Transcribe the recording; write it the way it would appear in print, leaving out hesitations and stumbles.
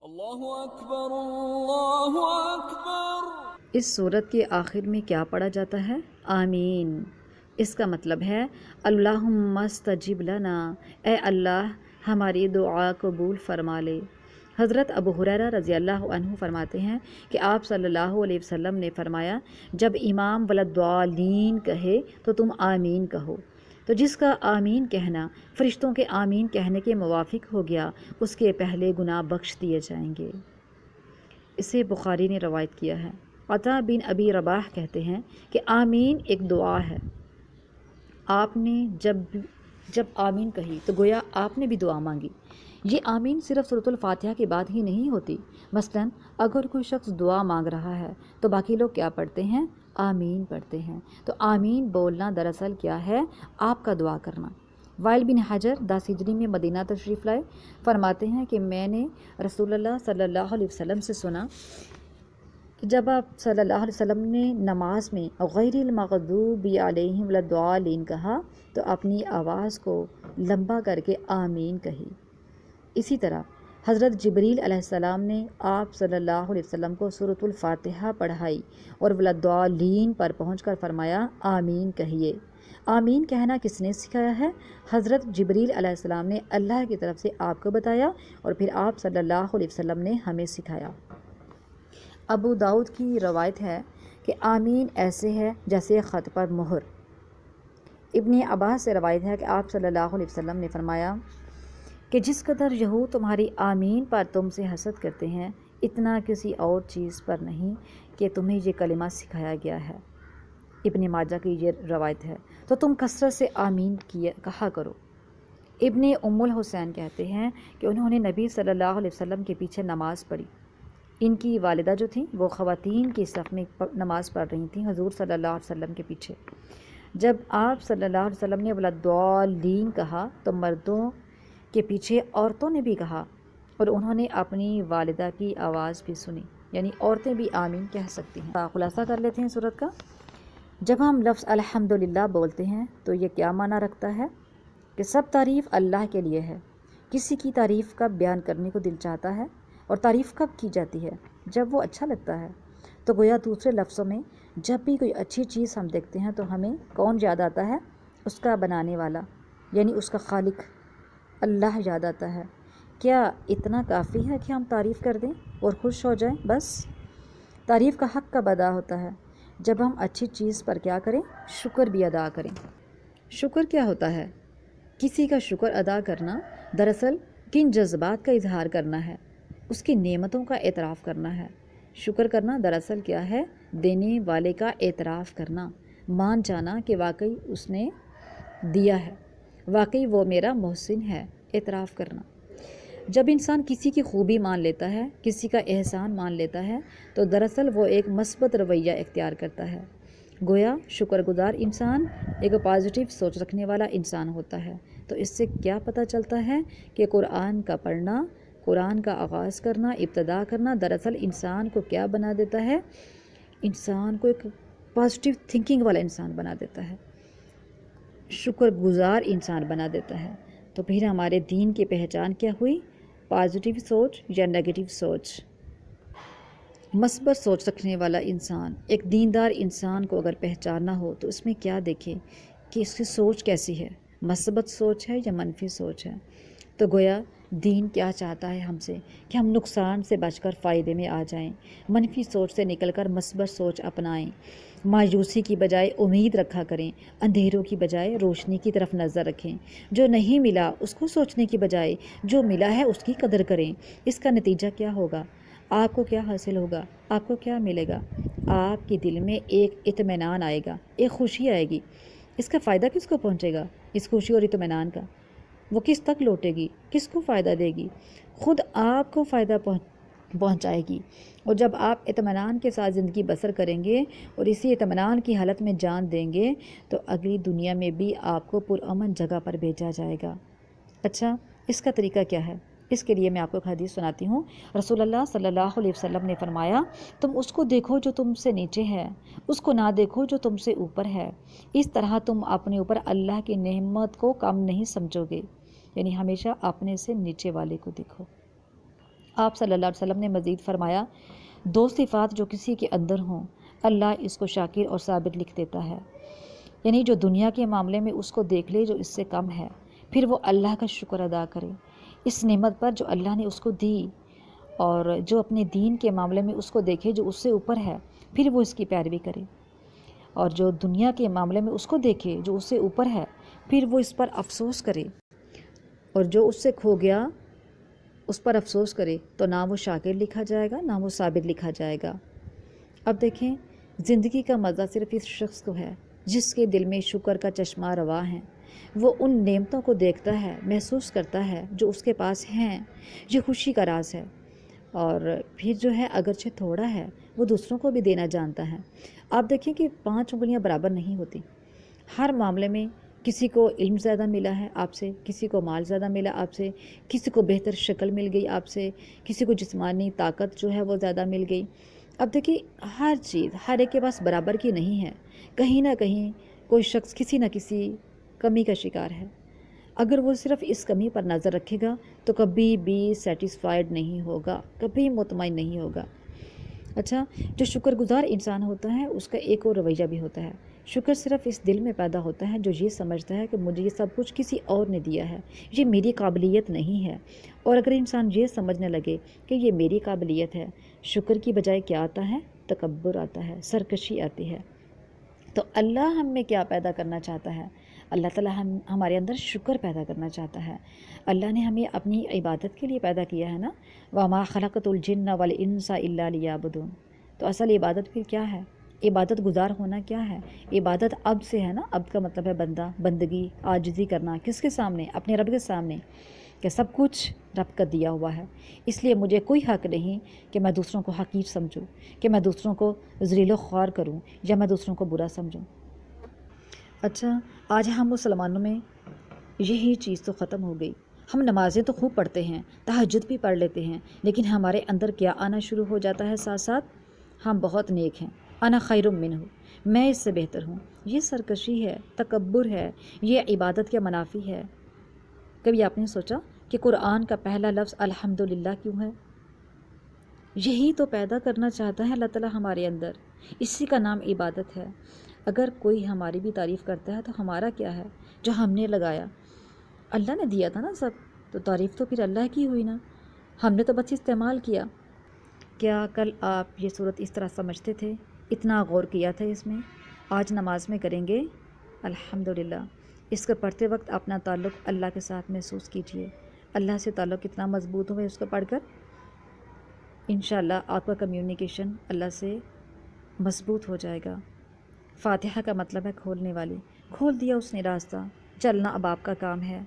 اللہ اکبر اللہ اکبر۔ اس صورت کے آخر میں کیا پڑھا جاتا ہے؟ آمین۔ اس کا مطلب ہے اللہم استجب لنا، اے اللہ ہماری دعا قبول فرما لے۔ حضرت ابو ہریرہ رضی اللہ عنہ فرماتے ہیں کہ آپ صلی اللہ علیہ وسلم نے فرمایا، جب امام ولضالین کہے تو تم آمین کہو۔ تو جس کا آمین کہنا فرشتوں کے آمین کہنے کے موافق ہو گیا، اس کے پہلے گناہ بخش دیے جائیں گے۔ اسے بخاری نے روایت کیا ہے۔ عطا بن ابی رباح کہتے ہیں کہ آمین ایک دعا ہے۔ آپ نے جب آمین کہی تو گویا آپ نے بھی دعا مانگی۔ یہ آمین صرف سورۃ الفاتحہ کے بعد ہی نہیں ہوتی۔ مثلاً اگر کوئی شخص دعا مانگ رہا ہے تو باقی لوگ کیا پڑھتے ہیں؟ آمین پڑھتے ہیں۔ تو آمین بولنا دراصل کیا ہے؟ آپ کا دعا کرنا۔ وائل بن حجر داسجنی میں مدینہ تشریف لائے، فرماتے ہیں کہ میں نے رسول اللہ صلی اللہ علیہ وسلم سے سنا کہ جب آپ صلی اللہ علیہ وسلم نے نماز میں غیر المغضوب علیہم ولا کہا تو اپنی آواز کو لمبا کر کے آمین کہی۔ اسی طرح حضرت جبریل علیہ السلام نے آپ صلی اللہ علیہ وسلم کو سورۃ الفاتحہ پڑھائی اور ولا پر پہنچ کر فرمایا آمین کہیے۔ آمین کہنا کس نے سکھایا ہے؟ حضرت جبریل علیہ السلام نے اللہ کی طرف سے آپ کو بتایا اور پھر آپ صلی اللہ علیہ وسلم نے ہمیں سکھایا۔ ابو داؤد کی روایت ہے کہ آمین ایسے ہے جیسے خط پر مہر۔ ابن عباس سے روایت ہے کہ آپ صلی اللہ علیہ وسلم نے فرمایا کہ جس قدر یہود تمہاری آمین پر تم سے حسد کرتے ہیں، اتنا کسی اور چیز پر نہیں کہ تمہیں یہ کلمہ سکھایا گیا ہے۔ ابن ماجہ کی یہ روایت ہے۔ تو تم کثرت سے آمین کہا کرو۔ ابن ام الحسین کہتے ہیں کہ انہوں نے نبی صلی اللہ علیہ وسلم کے پیچھے نماز پڑھی۔ ان کی والدہ جو تھیں وہ خواتین کی صف میں نماز پڑھ رہی تھیں حضور صلی اللہ علیہ وسلم کے پیچھے۔ جب آپ صلی اللہ علیہ وسلم نے ولا کہا تو مردوں کے پیچھے عورتوں نے بھی کہا اور انہوں نے اپنی والدہ کی آواز بھی سنی، یعنی عورتیں بھی آمین کہہ سکتی ہیں۔ خلاصہ کر لیتے ہیں سورت کا۔ جب ہم لفظ الحمدللہ بولتے ہیں تو یہ کیا معنی رکھتا ہے؟ کہ سب تعریف اللہ کے لیے ہے۔ کسی کی تعریف کا بیان کرنے کو دل چاہتا ہے، اور تعریف کب کی جاتی ہے؟ جب وہ اچھا لگتا ہے۔ تو گویا دوسرے لفظوں میں جب بھی کوئی اچھی چیز ہم دیکھتے ہیں تو ہمیں کون یاد آتا ہے؟ اس کا بنانے والا، یعنی اس کا خالق اللہ یاد آتا ہے۔ کیا اتنا کافی ہے کہ ہم تعریف کر دیں اور خوش ہو جائیں؟ بس تعریف کا حق کب ادا ہوتا ہے؟ جب ہم اچھی چیز پر کیا کریں؟ شکر بھی ادا کریں۔ شکر کیا ہوتا ہے؟ کسی کا شکر ادا کرنا دراصل کن جذبات کا اظہار کرنا ہے؟ اس کی نعمتوں کا اعتراف کرنا ہے۔ شکر کرنا دراصل کیا ہے؟ دینے والے کا اعتراف کرنا، مان جانا کہ واقعی اس نے دیا ہے، واقعی وہ میرا محسن ہے، اعتراف کرنا۔ جب انسان کسی کی خوبی مان لیتا ہے، کسی کا احسان مان لیتا ہے تو دراصل وہ ایک مثبت رویہ اختیار کرتا ہے۔ گویا شکر گزار انسان ایک پازیٹیو سوچ رکھنے والا انسان ہوتا ہے۔ تو اس سے کیا پتہ چلتا ہے کہ قرآن کا پڑھنا، قرآن کا آغاز کرنا، ابتدا کرنا دراصل انسان کو کیا بنا دیتا ہے؟ انسان کو ایک پازیٹیو تھنکنگ والا انسان بنا دیتا ہے، شکر گزار انسان بنا دیتا ہے۔ تو پھر ہمارے دین کی پہچان کیا ہوئی؟ پازیٹیو سوچ یا نیگیٹو سوچ؟ مثبت سوچ رکھنے والا انسان، ایک دیندار انسان کو اگر پہچاننا ہو تو اس میں کیا دیکھیں کہ اس کی سوچ کیسی ہے؟ مثبت سوچ ہے یا منفی سوچ ہے؟ تو گویا دین کیا چاہتا ہے ہم سے کہ ہم نقصان سے بچ کر فائدے میں آ جائیں، منفی سوچ سے نکل کر مثبت سوچ اپنائیں، مایوسی کی بجائے امید رکھا کریں، اندھیروں کی بجائے روشنی کی طرف نظر رکھیں، جو نہیں ملا اس کو سوچنے کی بجائے جو ملا ہے اس کی قدر کریں۔ اس کا نتیجہ کیا ہوگا؟ آپ کو کیا حاصل ہوگا؟ آپ کو کیا ملے گا؟ آپ کے دل میں ایک اطمینان آئے گا، ایک خوشی آئے گی۔ اس کا فائدہ کس کو پہنچے گا؟ اس خوشی اور اطمینان کا وہ کس تک لوٹے گی؟ کس کو فائدہ دے گی؟ خود آپ کو فائدہ پہنچائے گی۔ اور جب آپ اطمینان کے ساتھ زندگی بسر کریں گے اور اسی اطمینان کی حالت میں جان دیں گے تو اگلی دنیا میں بھی آپ کو پرامن جگہ پر بھیجا جائے گا۔ اچھا، اس کا طریقہ کیا ہے؟ اس کے لیے میں آپ کو ایک حدیث سناتی ہوں۔ رسول اللہ صلی اللہ علیہ وسلم نے فرمایا، تم اس کو دیکھو جو تم سے نیچے ہے، اس کو نہ دیکھو جو تم سے اوپر ہے۔ اس طرح تم اپنے اوپر اللہ کی نعمت کو کم نہیں سمجھو گے، یعنی ہمیشہ اپنے سے نیچے والے کو دیکھو۔ آپ صلی اللہ علیہ وسلم نے مزید فرمایا، دو صفات جو کسی کے اندر ہوں اللہ اس کو شاکر اور صابر لکھ دیتا ہے، یعنی جو دنیا کے معاملے میں اس کو دیکھ لے جو اس سے کم ہے، پھر وہ اللہ کا شکر ادا کرے اس نعمت پر جو اللہ نے اس کو دی، اور جو اپنے دین کے معاملے میں اس کو دیکھے جو اس سے اوپر ہے، پھر وہ اس کی پیروی کرے، اور جو دنیا کے معاملے میں اس کو دیکھے جو اس سے اوپر ہے، پھر وہ اس پر افسوس کرے، اور جو اس سے کھو گیا اس پر افسوس کرے تو نہ وہ شاکر لکھا جائے گا نہ وہ صابر لکھا جائے گا۔ اب دیکھیں، زندگی کا مزہ صرف اس شخص کو ہے جس کے دل میں شکر کا چشمہ رواں ہے، وہ ان نعمتوں کو دیکھتا ہے، محسوس کرتا ہے جو اس کے پاس ہیں، یہ خوشی کا راز ہے، اور پھر جو ہے اگرچہ تھوڑا ہے وہ دوسروں کو بھی دینا جانتا ہے۔ آپ دیکھیں کہ 5 انگلیاں برابر نہیں ہوتی، ہر معاملے میں کسی کو علم زیادہ ملا ہے آپ سے، کسی کو مال زیادہ ملا آپ سے، کسی کو بہتر شکل مل گئی آپ سے، کسی کو جسمانی طاقت جو ہے وہ زیادہ مل گئی۔ اب دیکھیے، ہر چیز ہر ایک کے پاس برابر کی نہیں ہے، کہیں نہ کہیں کوئی شخص کسی نہ کسی کمی کا شکار ہے۔ اگر وہ صرف اس کمی پر نظر رکھے گا تو کبھی بھی سیٹسفائیڈ نہیں ہوگا، کبھی مطمئن نہیں ہوگا۔ اچھا، جو شکر گزار انسان ہوتا ہے اس کا ایک اور رویہ بھی ہوتا ہے۔ شکر صرف اس دل میں پیدا ہوتا ہے جو یہ سمجھتا ہے کہ مجھے یہ سب کچھ کسی اور نے دیا ہے، یہ میری قابلیت نہیں ہے۔ اور اگر انسان یہ سمجھنے لگے کہ یہ میری قابلیت ہے، شکر کی بجائے کیا آتا ہے؟ تکبر آتا ہے، سرکشی آتی ہے۔ تو اللہ ہم میں کیا پیدا کرنا چاہتا ہے؟ اللہ تعالیٰ ہمارے اندر شکر پیدا کرنا چاہتا ہے۔ اللہ نے ہمیں اپنی عبادت کے لیے پیدا کیا ہے نا، وَمَا خَلَقْتُ الْجِنَّ وَالْإِنسَ إِلَّا لِيَعْبُدُونِ۔ تو اصل عبادت پھر کیا ہے؟ عبادت گزار ہونا کیا ہے؟ عبادت اب سے ہے نا، اب کا مطلب ہے بندہ، بندگی، عاجزی کرنا، کس کے سامنے؟ اپنے رب کے سامنے، کہ سب کچھ رب کا دیا ہوا ہے، اس لیے مجھے کوئی حق نہیں کہ میں دوسروں کو حقیر سمجھوں، کہ میں دوسروں کو ذلیل و خوار کروں یا میں دوسروں کو برا سمجھوں۔ اچھا، آج ہم مسلمانوں میں یہی چیز تو ختم ہو گئی۔ ہم نمازیں تو خوب پڑھتے ہیں، تہجد بھی پڑھ لیتے ہیں، لیکن ہمارے اندر کیا آنا شروع ہو جاتا ہے؟ ساتھ ساتھ ہم بہت نیک ہیں، انا خیر منہ، میں اس سے بہتر ہوں۔ یہ سرکشی ہے، تکبر ہے، یہ عبادت کے منافی ہے۔ کبھی آپ نے سوچا کہ قرآن کا پہلا لفظ الحمدللہ کیوں ہے؟ یہی تو پیدا کرنا چاہتا ہے اللہ تعالیٰ ہمارے اندر، اسی کا نام عبادت ہے۔ اگر کوئی ہماری بھی تعریف کرتا ہے تو ہمارا کیا ہے؟ جو ہم نے لگایا، اللہ نے دیا تھا نا سب، تو تعریف تو پھر اللہ کی ہوئی نا، ہم نے تو بس استعمال کیا۔ کیا کل آپ یہ صورت اس طرح سمجھتے تھے؟ اتنا غور کیا تھا اس میں؟ آج نماز میں کریں گے الحمدللہ، اس کو پڑھتے وقت اپنا تعلق اللہ کے ساتھ محسوس کیجئے، اللہ سے تعلق کتنا مضبوط ہو اس کو پڑھ کر۔ انشاءاللہ آپ کا کمیونیکیشن اللہ سے مضبوط ہو جائے گا۔ فاتحہ کا مطلب ہے کھولنے والی، کھول دیا اس نے راستہ، چلنا اب آپ کا کام ہے۔